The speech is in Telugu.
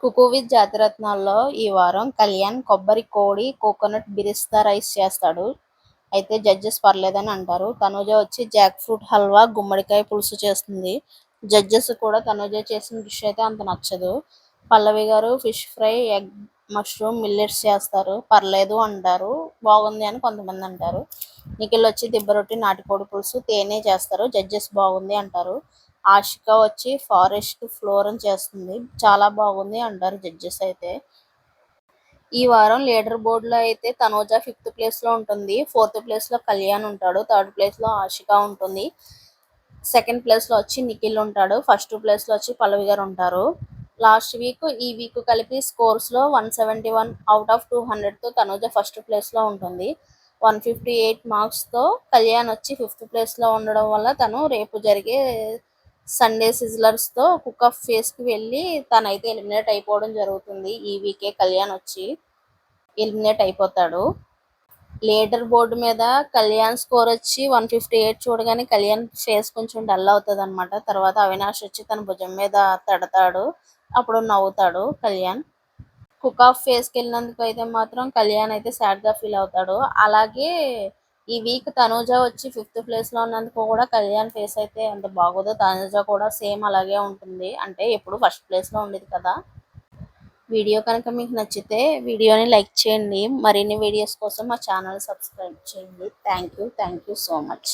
కుకు విత్ జాతిరత్నాల్లో ఈ వారం కళ్యాణ్ కొబ్బరి కోడి కోకోనట్ బిరిస్తా రైస్ చేస్తాడు. అయితే జడ్జెస్ పర్లేదని అంటారు. తనూజ వచ్చి జాక్ ఫ్రూట్ హల్వా గుమ్మడికాయ పులుసు చేస్తుంది. జడ్జెస్ కూడా తనూజ చేసిన డిష్ అయితే అంత నచ్చదు. పల్లవి గారు fish fry egg mushroom millets చేస్తారు. పర్లేదు అంటారు. బాగుంది అని కొంతమంది అంటారు. నిఖిల్ వచ్చి దిబ్బరొట్టి నాటుకోడి పులుసు తేనె చేస్తారు. జడ్జెస్ బాగుంది అంటారు. ఆషిక వచ్చి ఫారెస్ట్ ఫ్లోరన్ చేస్తుంది. చాలా బాగుంది అంటారు జడ్జెస్ అయితే. ఈ వారం లీడర్ బోర్డులో అయితే తనూజ 5th ప్లేస్లో ఉంటుంది. 4th ప్లేస్లో కళ్యాణ్ ఉంటాడు. 3rd ప్లేస్లో ఆషిక ఉంటుంది. 2nd ప్లేస్లో వచ్చి నిఖిల్ ఉంటాడు. 1st ప్లేస్లో వచ్చి పల్లవి గారు ఉంటారు. లాస్ట్ వీక్ ఈ వీక్ కలిపి స్కోర్స్లో 171 అవుట్ ఆఫ్ 200తో తనూజ 1st ప్లేస్లో ఉంటుంది. 158 మార్క్స్తో కళ్యాణ్ వచ్చి 5th ప్లేస్లో ఉండడం వల్ల తను రేపు జరిగే సండే సిజ్లర్స్తో కుక్ ఆఫ్ ఫేస్కి వెళ్ళి తనైతే ఎలిమినేట్ అయిపోవడం జరుగుతుంది. ఈ వీకే కళ్యాణ్ వచ్చి ఎలిమినేట్ అయిపోతాడు. లీడర్ బోర్డు మీద కళ్యాణ్ స్కోర్ వచ్చి 158 చూడగానే కళ్యాణ్ ఫేస్ కొంచెం డల్ అవుతుంది అనమాట. తర్వాత అవినాష్ వచ్చి తన భుజం మీద తడతాడు. అప్పుడు నవ్వుతాడు కళ్యాణ్. కుక్ ఆఫ్ ఫేస్కి వెళ్ళినందుకు అయితే మాత్రం కళ్యాణ్ అయితే సాడ్గా ఫీల్ అవుతాడు. అలాగే ఈ వీక్ తనూజ వచ్చి 5th ప్లేస్లో ఉన్నందుకు కూడా కళ్యాణ్ ఫేస్ అయితే అంత బాగోదు. తనూజ కూడా సేమ్ అలాగే ఉంటుంది. అంటే ఎప్పుడు 1st ప్లేస్లో ఉండేది కదా. వీడియో కనుక మీకు నచ్చితే వీడియోని లైక్ చేయండి. మరిన్ని వీడియోస్ కోసం మా ఛానల్ సబ్స్క్రైబ్ చేయండి. Thank you so much.